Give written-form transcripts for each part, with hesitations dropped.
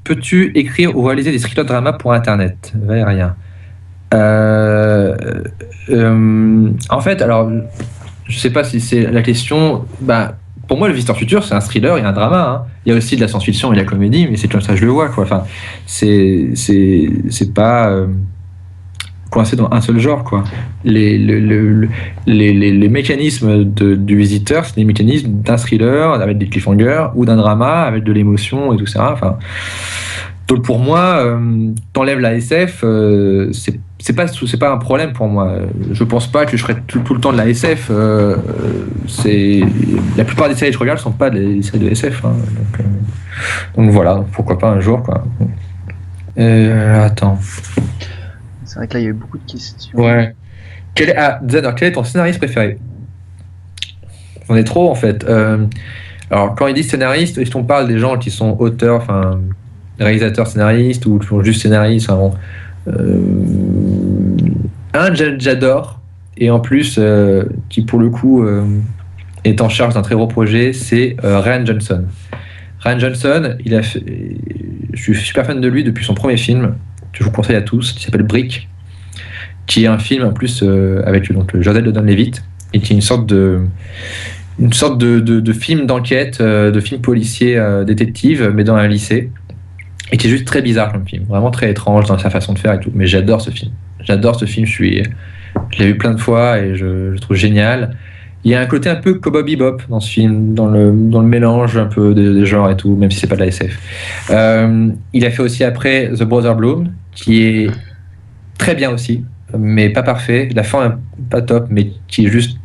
peux-tu écrire ou réaliser des thrillers dramas pour Internet? Rien. En fait, alors, je sais pas si c'est la question. Bah, pour moi, Le Visiteur Futur, c'est un thriller et un drama. Hein. Il y a aussi de la science-fiction et de la comédie, mais c'est comme ça que je le vois, quoi. Enfin, c'est pas coincé dans un seul genre, quoi. Les mécanismes du Visiteur, c'est des mécanismes d'un thriller avec des cliffhangers ou d'un drama avec de l'émotion et tout ça. Enfin, donc pour moi, t'enlèves la SF, c'est pas un problème pour moi. Je pense pas que je ferais tout le temps de la SF. La plupart des séries que je regarde sont pas des séries de SF. Hein. Donc voilà, pourquoi pas un jour, quoi. Attends. C'est vrai que là, il y a eu beaucoup de questions. Ouais. Zanor, quel est ton scénariste préféré? J'en ai trop, en fait. Alors, quand ils disent scénariste, on parle des gens qui sont auteurs, enfin, réalisateurs scénaristes ou qui sont juste scénaristes. Enfin, un, j'adore, et en plus, qui pour le coup est en charge d'un très gros projet, c'est Rian Johnson. Rian Johnson, je suis super fan de lui depuis son premier film, que je vous conseille à tous, qui s'appelle Brick, qui est un film en plus avec donc Joseph Gordon-Levitt, et qui est une sorte de film d'enquête, de film policier détective, mais dans un lycée, et qui est juste très bizarre comme film, vraiment très étrange dans sa façon de faire et tout. Mais j'adore ce film. Je l'ai vu plein de fois et je le trouve génial. Il y a un côté un peu Cowboy Bebop dans ce film, dans le mélange un peu des genres et tout, même si c'est pas de la SF. Il a fait aussi après The Brother Bloom, qui est très bien aussi, mais pas parfait. La fin est pas top, mais qui est juste,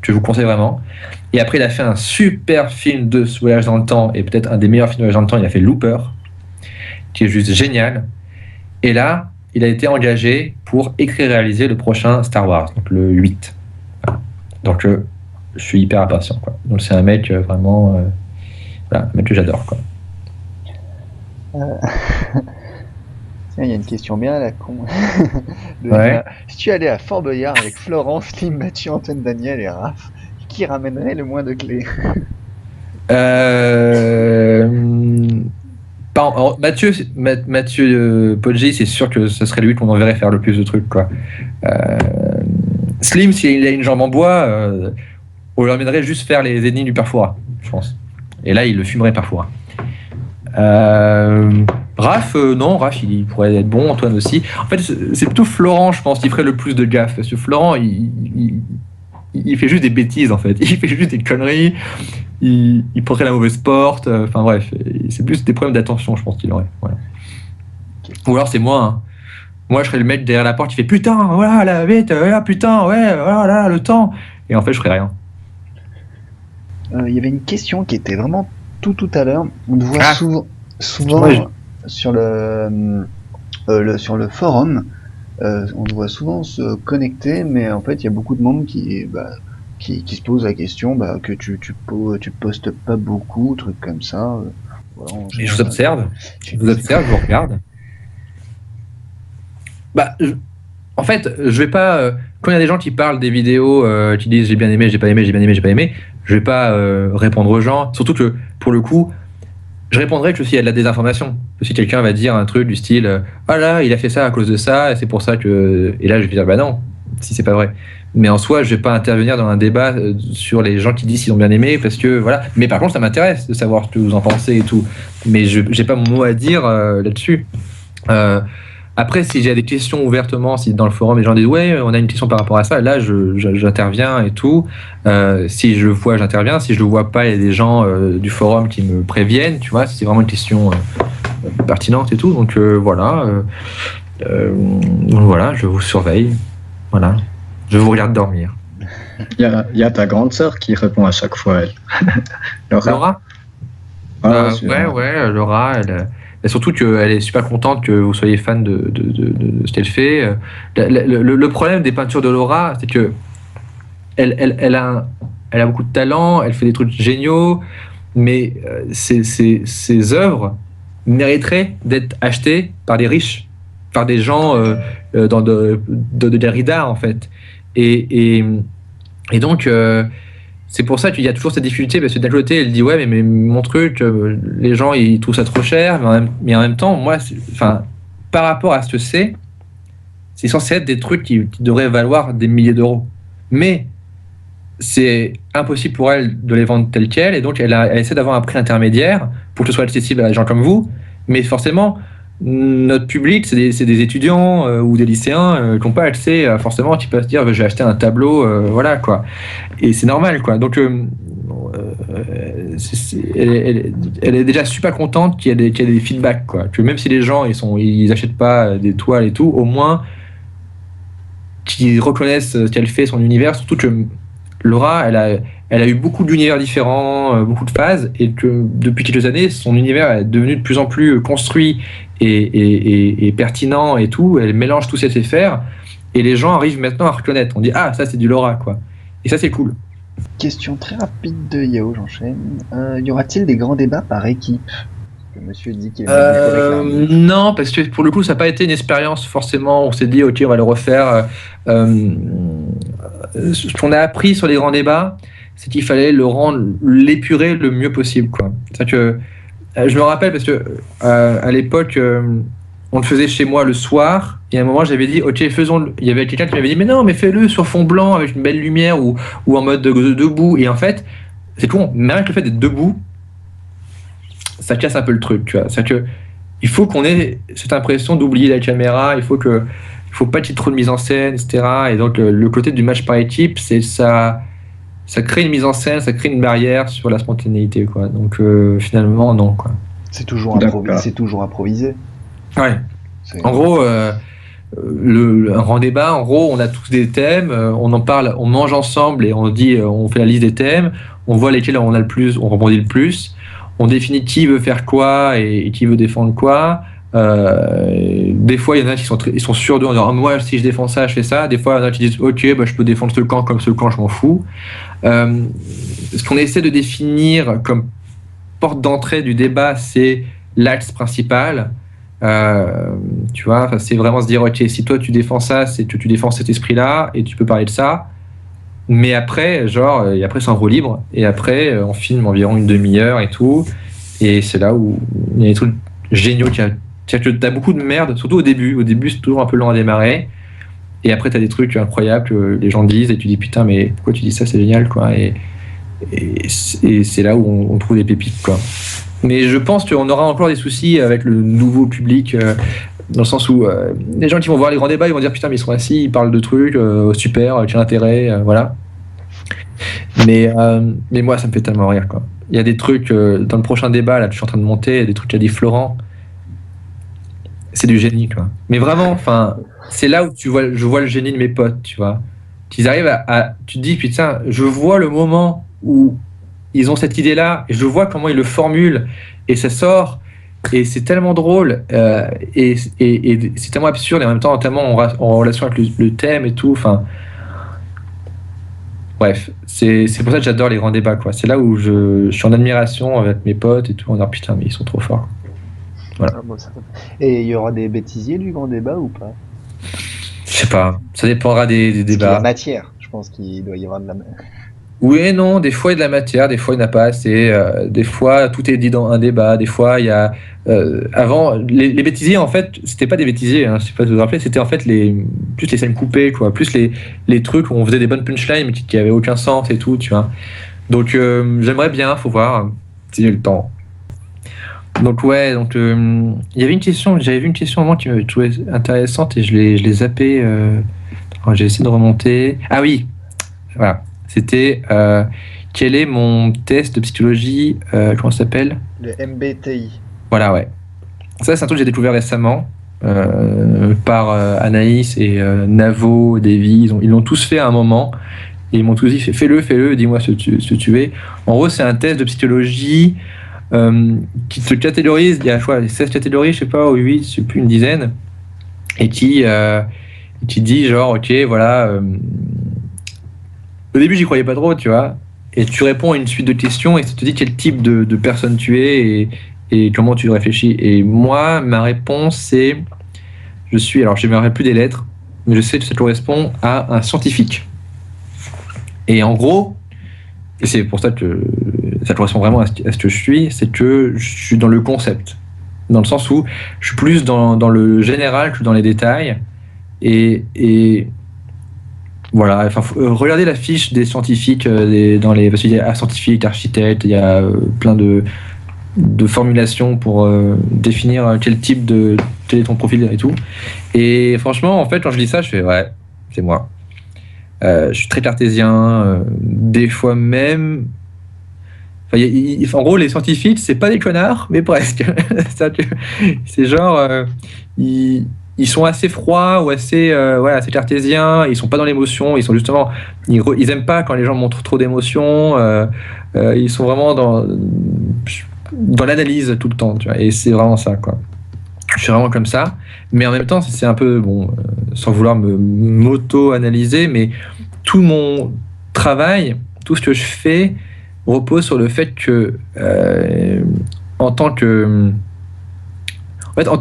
je vous conseille vraiment. Et après, il a fait un super film de voyage dans le temps, et peut-être un des meilleurs films de voyage dans le temps. Il a fait Looper, qui est juste génial. Et là, il a été engagé pour écrire et réaliser le prochain Star Wars, donc le 8. Voilà. Donc, je suis hyper impatient, quoi. Donc, c'est un mec vraiment... voilà, un mec que j'adore, quoi. Tiens, il y a une question bien à la con. Ouais. Si tu allais à Fort Boyard avec Florence, Lim, Mathieu, Antoine, Daniel et Raph, qui ramènerait le moins de clés? Mathieu Poggi, c'est sûr que ce serait lui qu'on enverrait faire le plus de trucs, quoi. Slim, s'il a une jambe en bois, on lui emmènerait juste faire les énigmes du Perfora, je pense. Et là, il le fumerait Perfora. Raph, non, Raph, il pourrait être bon, Antoine aussi. En fait, c'est plutôt Florent, je pense, qui ferait le plus de gaffe. Parce que Florent, il fait juste des bêtises, en fait. Il fait juste des conneries. Il prendrait la mauvaise porte. Enfin, bref, c'est plus des problèmes d'attention, je pense qu'il aurait. Voilà. Ou alors, c'est moi, hein. Moi, je serais le mec derrière la porte qui fait putain, voilà, là, vite, là, putain, ouais, voilà, le temps. Et en fait, je ferais rien. Il y avait une question qui était vraiment tout à l'heure. On te voit souvent sur le forum. On te voit souvent se connecter, mais en fait, il y a beaucoup de monde qui se pose la question que tu postes pas beaucoup, trucs comme ça. Voilà, et je vous observe, je vous regarde. En fait, je vais pas. Quand il y a des gens qui parlent des vidéos, qui disent j'ai bien aimé, j'ai pas aimé, j'ai bien aimé, j'ai pas aimé, je vais pas répondre aux gens. Surtout que, pour le coup, je répondrai que s'il y a de la désinformation. Que si quelqu'un va dire un truc du style ah là, il a fait ça à cause de ça, et c'est pour ça que. Et là, je vais dire bah non, si c'est pas vrai. Mais en soi, je vais pas intervenir dans un débat sur les gens qui disent qu'ils ont bien aimé, parce que voilà. Mais par contre, ça m'intéresse de savoir ce que vous en pensez et tout. Mais j'ai pas mon mot à dire là-dessus. Après, si j'ai des questions ouvertement, si dans le forum les gens disent ouais, on a une question par rapport à ça, là j'interviens et tout. Si je le vois, j'interviens. Si je le vois pas, il y a des gens du forum qui me préviennent, tu vois, si c'est vraiment une question pertinente et tout. Donc voilà, je vous surveille. Voilà, je vous regarde dormir. Il y a ta grande sœur qui répond à chaque fois, elle. Laura. Ouais, Laura, elle. Et surtout qu'elle est super contente que vous soyez fan de ce qu'elle fait. Le problème des peintures de Laura, c'est que elle a beaucoup de talent, elle fait des trucs géniaux, mais ses œuvres mériteraient d'être achetées par des riches, par des gens dans de galeries d'art, en fait. Et donc, c'est pour ça qu'il y a toujours cette difficulté, parce que d'un côté, elle dit ouais, mais mon truc, les gens ils trouvent ça trop cher, mais en même temps, moi, par rapport à ce que c'est censé être des trucs qui devraient valoir des milliers d'euros. Mais c'est impossible pour elle de les vendre tels quels, et donc elle essaie d'avoir un prix intermédiaire pour que ce soit accessible à des gens comme vous. Mais forcément, notre public, c'est des étudiants ou des lycéens qui n'ont pas accès forcément, qui peuvent se dire je vais acheter un tableau, voilà quoi. Et c'est normal quoi. Donc elle est déjà super contente qu'il y ait des feedbacks quoi. Que même si les gens ils achètent pas des toiles et tout, au moins qu'ils reconnaissent ce qu'elle fait, son univers, surtout que Laura, elle a eu beaucoup d'univers différents, beaucoup de phases, et que depuis quelques années, son univers est devenu de plus en plus construit et pertinent et tout. Elle mélange tous ses faire, et les gens arrivent maintenant à reconnaître. On dit ah, ça c'est du Laura quoi. Et ça c'est cool. Question très rapide de Yao, j'enchaîne. Y aura-t-il des grands débats par équipe? Monsieur dit qu'il non, parce que pour le coup, ça n'a pas été une expérience forcément. On s'est dit, ok, on va le refaire. Ce qu'on a appris sur les grands débats, c'est qu'il fallait l'épurer le mieux possible, quoi. C'est-à-dire que je me rappelle parce que à l'époque, on le faisait chez moi le soir. Et à un moment, j'avais dit, ok, faisons-le. Il y avait quelqu'un qui m'avait dit, mais non, mais fais-le sur fond blanc avec une belle lumière ou en mode debout. Et en fait, c'est con. Mais rien que le fait d'être debout, ça casse un peu le truc, tu vois. C'est-à-dire que il faut qu'on ait cette impression d'oublier la caméra, il faut pas qu'il y ait trop de mise en scène, etc. Et donc le côté du match par équipe, c'est ça crée une mise en scène, ça crée une barrière sur la spontanéité, quoi. Donc finalement, non, quoi. C'est toujours improvisé. Ouais. En gros, un grand débat, en gros, on a tous des thèmes, on en parle, on mange ensemble et on dit, on fait la liste des thèmes, on voit lesquels on a le plus, on rebondit le plus. On définit qui veut faire quoi et qui veut défendre quoi. Des fois, il y en a qui sont sûrs d'eux en disant moi, si je défends ça, je fais ça. Des fois, il y en a qui disent ok, bah, je peux défendre ce camp comme ce camp, je m'en fous. Ce qu'on essaie de définir comme porte d'entrée du débat, c'est l'axe principal. Tu vois, c'est vraiment se dire ok, si toi tu défends ça, c'est que tu défends cet esprit-là et tu peux parler de ça. Mais après, et après c'est en roue libre, et après on filme environ une demi-heure et tout, et c'est là où il y a des trucs géniaux. C'est-à-dire que t'as beaucoup de merde, surtout au début. Au début, c'est toujours un peu lent à démarrer, et après t'as des trucs incroyables que les gens disent, et tu dis putain, mais pourquoi tu dis ça, c'est génial, quoi. Et c'est là où on trouve des pépites, quoi. Mais je pense qu'on aura encore des soucis avec le nouveau public. Dans le sens où les gens qui vont voir les grands débats, ils vont dire putain, mais ils sont assis, ils parlent de trucs super, quel intérêt, voilà. Mais moi, ça me fait tellement rire, quoi. Il y a des trucs dans le prochain débat là, que je suis en train de monter, il y a des trucs qu'a dit Florent. C'est du génie, quoi. Mais vraiment, enfin, c'est là où je vois le génie de mes potes, tu vois. Qu'ils arrivent tu te dis putain, je vois le moment où ils ont cette idée-là, et je vois comment ils le formulent, et ça sort. Et c'est tellement drôle et c'est tellement absurde et en même temps tellement en relation avec le thème et tout. Enfin, bref, c'est pour ça que j'adore les grands débats, quoi. C'est là où je suis en admiration avec mes potes et tout. On dit putain, mais ils sont trop forts. Voilà. Et il y aura des bêtisiers du grand débat ou pas? Je sais pas. Ça dépendra des débats. La matière, je pense qu'il doit y avoir de la. Oui et non, des fois il y a de la matière, des fois il n'y en a pas assez, des fois tout est dit dans un débat, des fois il y a... avant, les bêtisiers en fait, c'était pas des bêtisiers, hein, je sais pas si vous vous rappelez, c'était en fait plus les scènes coupées, quoi, plus les trucs où on faisait des bonnes punchlines mais qui avaient aucun sens et tout, tu vois. Donc j'aimerais bien, faut voir, si j'ai le temps. Donc ouais, il y avait j'avais vu une question au moment qui m'avait trouvé intéressante et je l'ai zappé, j'ai essayé de remonter. Ah oui, voilà. C'était quel est mon test de psychologie, comment ça s'appelle? Le MBTI. Voilà, ouais. Ça, c'est un truc que j'ai découvert récemment par Anaïs et Navo, Davy. Ils l'ont tous fait à un moment. Et ils m'ont tous dit fais-le, dis-moi ce que tu es. En gros, c'est un test de psychologie qui te catégorise. Il y a 16 catégories, je sais pas, ou 8, je sais plus, une dizaine. Et qui dit genre, ok, voilà. Au début, j'y croyais pas trop, tu vois. Et tu réponds à une suite de questions et ça te dit quel type de personne tu es et comment tu réfléchis. Et moi, ma réponse, c'est... alors je ne me rappelle plus des lettres, mais je sais que ça correspond à un scientifique. Et en gros, et c'est pour ça que ça correspond vraiment à ce que je suis, c'est que je suis dans le concept. Dans le sens où je suis plus dans le général que dans les détails. Et voilà, enfin, regardez la fiche des scientifiques, parce qu'il y a scientifique, architecte, il y a plein de formulations pour définir quel est ton profil et tout. Et franchement, en fait, quand je lis ça, je fais ouais, c'est moi. Je suis très cartésien, des fois même. En gros, les scientifiques, c'est pas des connards, mais presque. C'est genre, ils sont assez froids ou assez cartésiens. Ils sont pas dans l'émotion. Ils sont justement, ils aiment pas quand les gens montrent trop d'émotions. Ils sont vraiment dans l'analyse tout le temps, tu vois. Et c'est vraiment ça, quoi. Je suis vraiment comme ça. Mais en même temps, c'est un peu sans vouloir m'auto-analyser, mais tout mon travail, tout ce que je fais repose sur le fait que en tant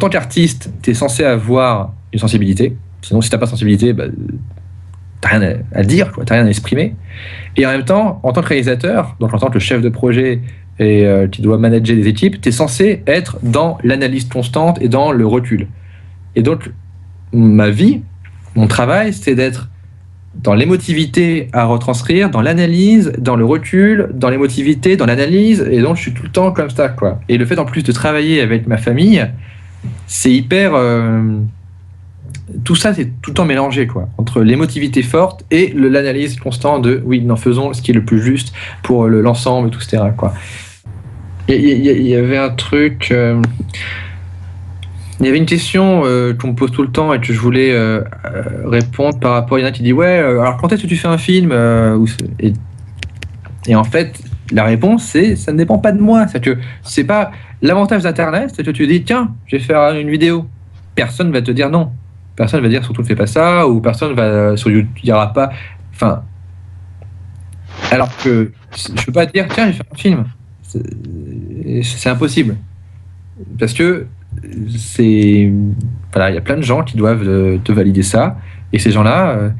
qu'artiste, tu es censé avoir une sensibilité. Sinon, si t'as pas de sensibilité, t'as rien à dire, quoi, t'as rien à exprimer. Et en même temps, en tant que réalisateur, donc en tant que chef de projet et qui doit manager des équipes, tu es censé être dans l'analyse constante et dans le recul. Et donc, ma vie, mon travail, c'est d'être dans l'émotivité à retranscrire, dans l'analyse, dans le recul, dans l'émotivité, dans l'analyse, et donc je suis tout le temps comme ça, quoi. Et le fait en plus de travailler avec ma famille, c'est hyper... tout ça, c'est tout le temps mélangé, quoi, entre l'émotivité forte et l'analyse constante de, oui, nous faisons ce qui est le plus juste pour l'ensemble, etc., quoi. Il y avait un truc... Il y avait une question qu'on me pose tout le temps et que je voulais répondre par rapport. Il y en a qui disent ouais, alors quand est-ce que tu fais un film et en fait, la réponse c'est ça ne dépend pas de moi. C'est que c'est pas l'avantage d'Internet, c'est que tu dis tiens, je vais faire une vidéo. Personne va te dire non. Personne va dire surtout ne fais pas ça ou personne va sur YouTube il y aura pas. Enfin, alors que je peux pas te dire tiens, je vais faire un film. C'est impossible parce que voilà, il y a plein de gens qui doivent te valider ça, et ces gens-là,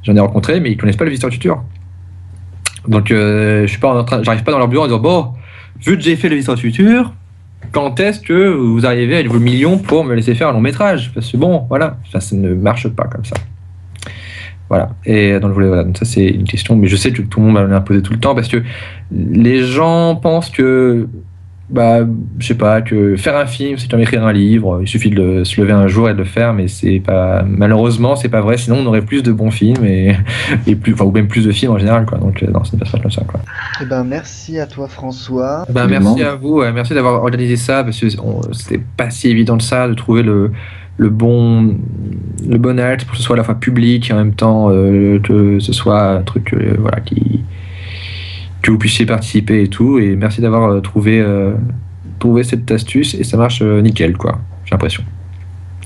j'en ai rencontré, mais ils connaissent pas le visiteur futur. Donc, j'arrive pas dans leur bureau en disant bon, vu que j'ai fait le visiteur futur, quand est-ce que vous arrivez à vos millions pour me laisser faire un long métrage? Parce que bon, voilà, ça ne marche pas comme ça. Voilà. Et donc, donc ça c'est une question, mais je sais que tout le monde va me la poser tout le temps parce que les gens pensent que je sais pas, que faire un film, c'est comme écrire un livre. Il suffit de se lever un jour et de le faire, mais malheureusement, c'est pas vrai. Sinon, on aurait plus de bons films et ou même plus de films en général, quoi. Donc, non, ça ne passe pas comme ça, quoi. Merci à toi, François. Merci à vous. Merci d'avoir organisé ça, parce que c'était pas si évident de ça, de trouver le bon acte pour que ce soit à la fois public et en même temps que ce soit un truc, que vous puissiez participer et tout, et merci d'avoir trouvé cette astuce, et ça marche nickel, quoi, j'ai l'impression.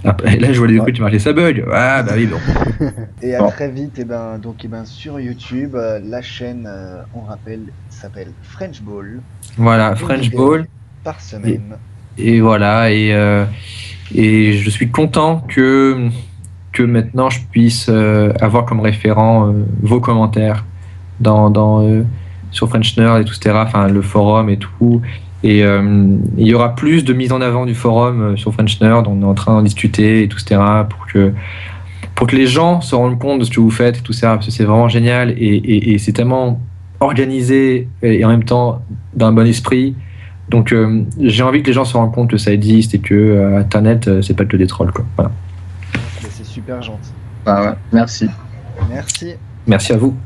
Après, là je vois les trucs qui marchaient, ça bug. Ah bah oui, bon. Et à très vite, sur YouTube, la chaîne, on rappelle, s'appelle French Ball. Voilà, French Ball par semaine. Et voilà, et je suis content que maintenant je puisse avoir comme référent vos commentaires sur French Nerd et tout, etc., enfin le forum et tout, et il y aura plus de mise en avant du forum sur French Nerd. On est en train d'en discuter et tout, etc., pour que les gens se rendent compte de ce que vous faites et tout ça, parce que c'est vraiment génial, et c'est tellement organisé et en même temps d'un bon esprit. Donc j'ai envie que les gens se rendent compte que ça existe et que Internet c'est pas que des trolls, quoi. Voilà. C'est super gentil. Ouais, merci. Merci À vous.